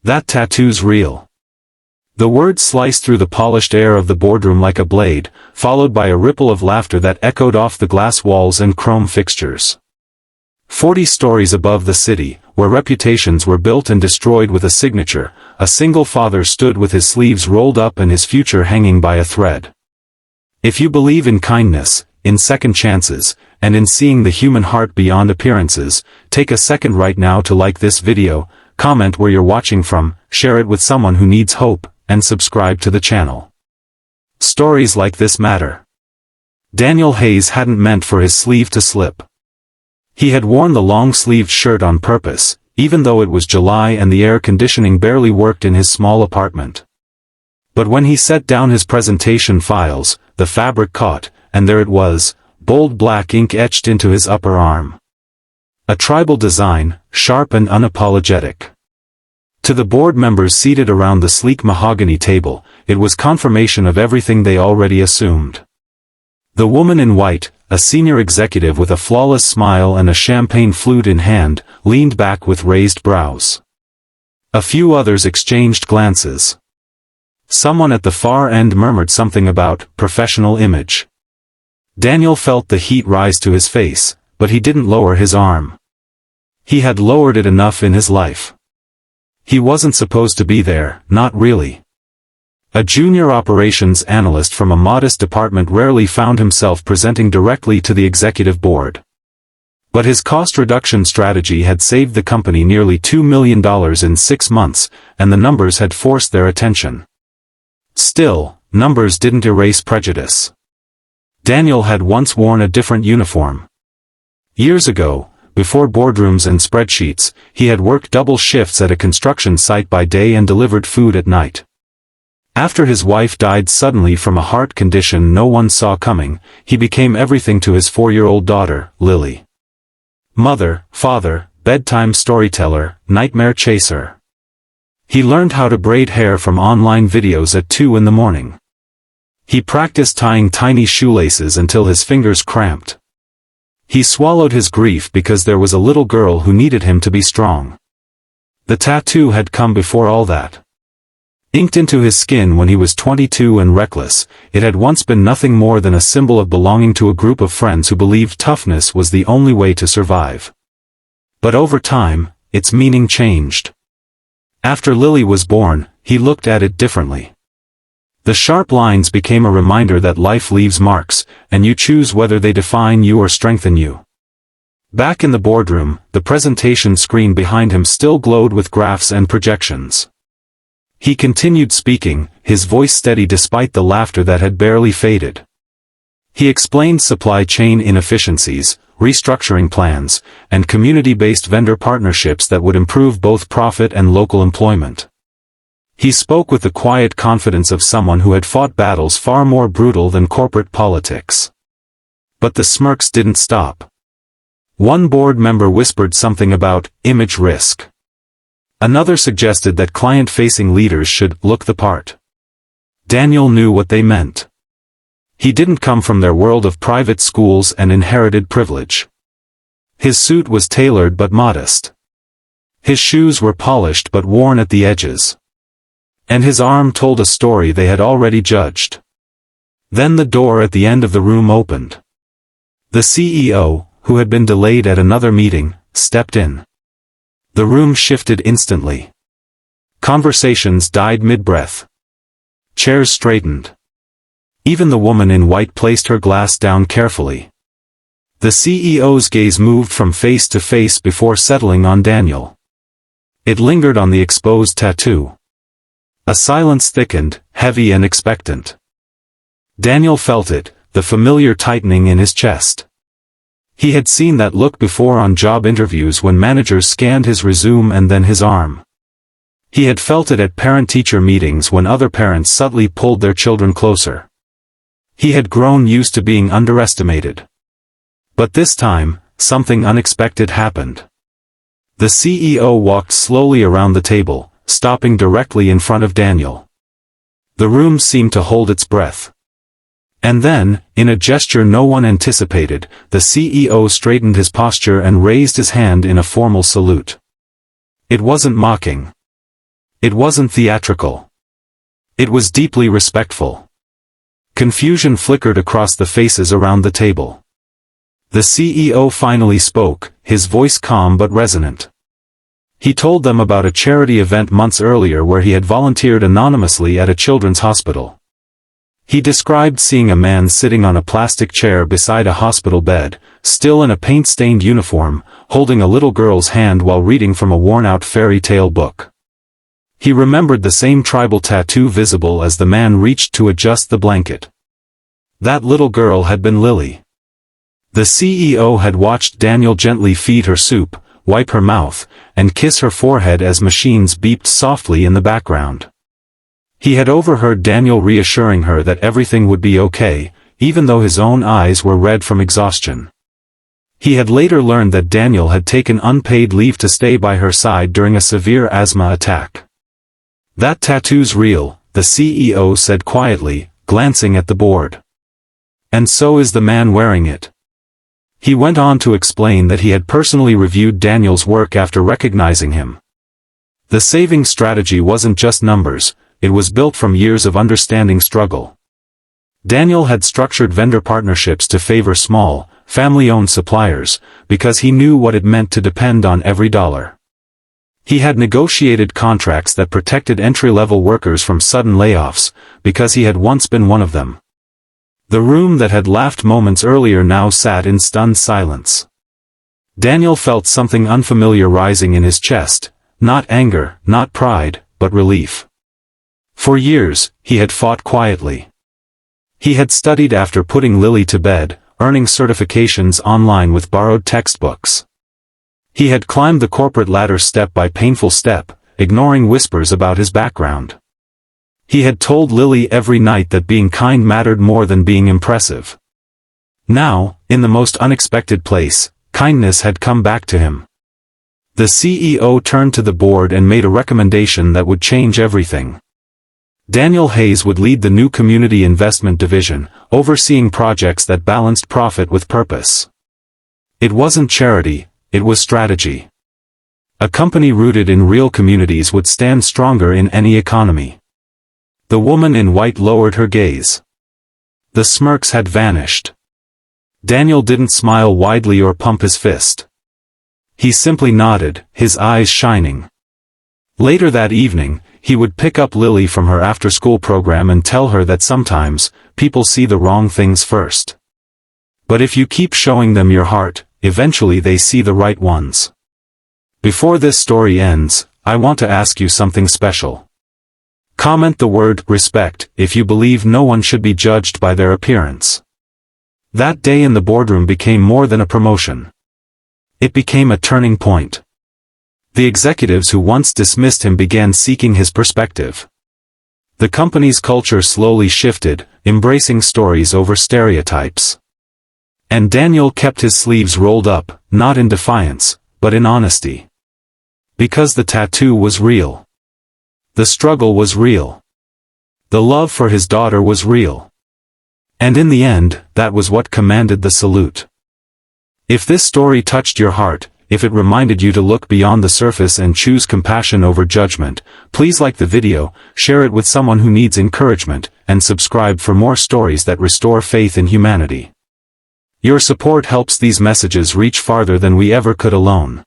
That tattoo's real." The words sliced through the polished air of the boardroom like a blade, followed by a ripple of laughter that echoed off the glass walls and chrome fixtures. 40 stories above the city, where reputations were built and destroyed with a signature, a single father stood with his sleeves rolled up and his future hanging by a thread. If you believe in kindness, in second chances, and in seeing the human heart beyond appearances, take a second right now to like this video, comment where you're watching from, share it with someone who needs hope, and subscribe to the channel. Stories like this matter. Daniel Hayes hadn't meant for his sleeve to slip. He had worn the long-sleeved shirt on purpose, even though it was July and the air conditioning barely worked in his small apartment. But when he set down his presentation files, the fabric caught, and there it was, bold black ink etched into his upper arm. A tribal design, sharp and unapologetic. To the board members seated around the sleek mahogany table, it was confirmation of everything they already assumed. The woman in white, a senior executive with a flawless smile and a champagne flute in hand, leaned back with raised brows. A few others exchanged glances. Someone at the far end murmured something about professional image. Daniel felt the heat rise to his face, but he didn't lower his arm. He had lowered it enough in his life. He wasn't supposed to be there, not really. A junior operations analyst from a modest department rarely found himself presenting directly to the executive board. But his cost reduction strategy had saved the company nearly $2 million in 6 months, and the numbers had forced their attention. Still, numbers didn't erase prejudice. Daniel had once worn a different uniform. Years ago, before boardrooms and spreadsheets, he had worked double shifts at a construction site by day and delivered food at night. After his wife died suddenly from a heart condition no one saw coming, he became everything to his 4-year-old daughter, Lily. Mother, father, bedtime storyteller, nightmare chaser. He learned how to braid hair from online videos at 2 in the morning. He practiced tying tiny shoelaces until his fingers cramped. He swallowed his grief because there was a little girl who needed him to be strong. The tattoo had come before all that. Inked into his skin when he was 22 and reckless, it had once been nothing more than a symbol of belonging to a group of friends who believed toughness was the only way to survive. But over time, its meaning changed. After Lily was born, he looked at it differently. The sharp lines became a reminder that life leaves marks, and you choose whether they define you or strengthen you. Back in the boardroom, the presentation screen behind him still glowed with graphs and projections. He continued speaking, his voice steady despite the laughter that had barely faded. He explained supply chain inefficiencies, restructuring plans, and community-based vendor partnerships that would improve both profit and local employment. He spoke with the quiet confidence of someone who had fought battles far more brutal than corporate politics. But the smirks didn't stop. One board member whispered something about image risk. Another suggested that client-facing leaders should look the part. Daniel knew what they meant. He didn't come from their world of private schools and inherited privilege. His suit was tailored but modest. His shoes were polished but worn at the edges. And his arm told a story they had already judged. Then the door at the end of the room opened. The CEO, who had been delayed at another meeting, stepped in. The room shifted instantly. Conversations died mid-breath. Chairs straightened. Even the woman in white placed her glass down carefully. The CEO's gaze moved from face to face before settling on Daniel. It lingered on the exposed tattoo. A silence thickened, heavy and expectant. Daniel felt it, the familiar tightening in his chest. He had seen that look before on job interviews when managers scanned his resume and then his arm. He had felt it at parent-teacher meetings when other parents subtly pulled their children closer. He had grown used to being underestimated. But this time, something unexpected happened. The CEO walked slowly around the table, stopping directly in front of Daniel. The room seemed to hold its breath. And then, in a gesture no one anticipated, the CEO straightened his posture and raised his hand in a formal salute. It wasn't mocking. It wasn't theatrical. It was deeply respectful. Confusion flickered across the faces around the table. The CEO finally spoke, his voice calm but resonant. He told them about a charity event months earlier where he had volunteered anonymously at a children's hospital. He described seeing a man sitting on a plastic chair beside a hospital bed, still in a paint-stained uniform, holding a little girl's hand while reading from a worn-out fairy tale book. He remembered the same tribal tattoo visible as the man reached to adjust the blanket. That little girl had been Lily. The CEO had watched Daniel gently feed her soup, wipe her mouth, and kiss her forehead as machines beeped softly in the background. He had overheard Daniel reassuring her that everything would be okay, even though his own eyes were red from exhaustion. He had later learned that Daniel had taken unpaid leave to stay by her side during a severe asthma attack. "That tattoo's real," the CEO said quietly, glancing at the board. "And so is the man wearing it." He went on to explain that he had personally reviewed Daniel's work after recognizing him. The saving strategy wasn't just numbers, it was built from years of understanding struggle. Daniel had structured vendor partnerships to favor small, family-owned suppliers, because he knew what it meant to depend on every dollar. He had negotiated contracts that protected entry-level workers from sudden layoffs, because he had once been one of them. The room that had laughed moments earlier now sat in stunned silence. Daniel felt something unfamiliar rising in his chest, not anger, not pride, but relief. For years, he had fought quietly. He had studied after putting Lily to bed, earning certifications online with borrowed textbooks. He had climbed the corporate ladder step by painful step, ignoring whispers about his background. He had told Lily every night that being kind mattered more than being impressive. Now, in the most unexpected place, kindness had come back to him. The CEO turned to the board and made a recommendation that would change everything. Daniel Hayes would lead the new community investment division, overseeing projects that balanced profit with purpose. It wasn't charity, it was strategy. A company rooted in real communities would stand stronger in any economy. The woman in white lowered her gaze. The smirks had vanished. Daniel didn't smile widely or pump his fist. He simply nodded, his eyes shining. Later that evening, he would pick up Lily from her after-school program and tell her that sometimes, people see the wrong things first. But if you keep showing them your heart, eventually they see the right ones. Before this story ends, I want to ask you something special. Comment the word respect if you believe no one should be judged by their appearance. That day in the boardroom became more than a promotion. It became a turning point. The executives who once dismissed him began seeking his perspective. The company's culture slowly shifted, embracing stories over stereotypes. And Daniel kept his sleeves rolled up, not in defiance, but in honesty. Because the tattoo was real. The struggle was real. The love for his daughter was real. And in the end, that was what commanded the salute. If this story touched your heart, if it reminded you to look beyond the surface and choose compassion over judgment, please like the video, share it with someone who needs encouragement, and subscribe for more stories that restore faith in humanity. Your support helps these messages reach farther than we ever could alone.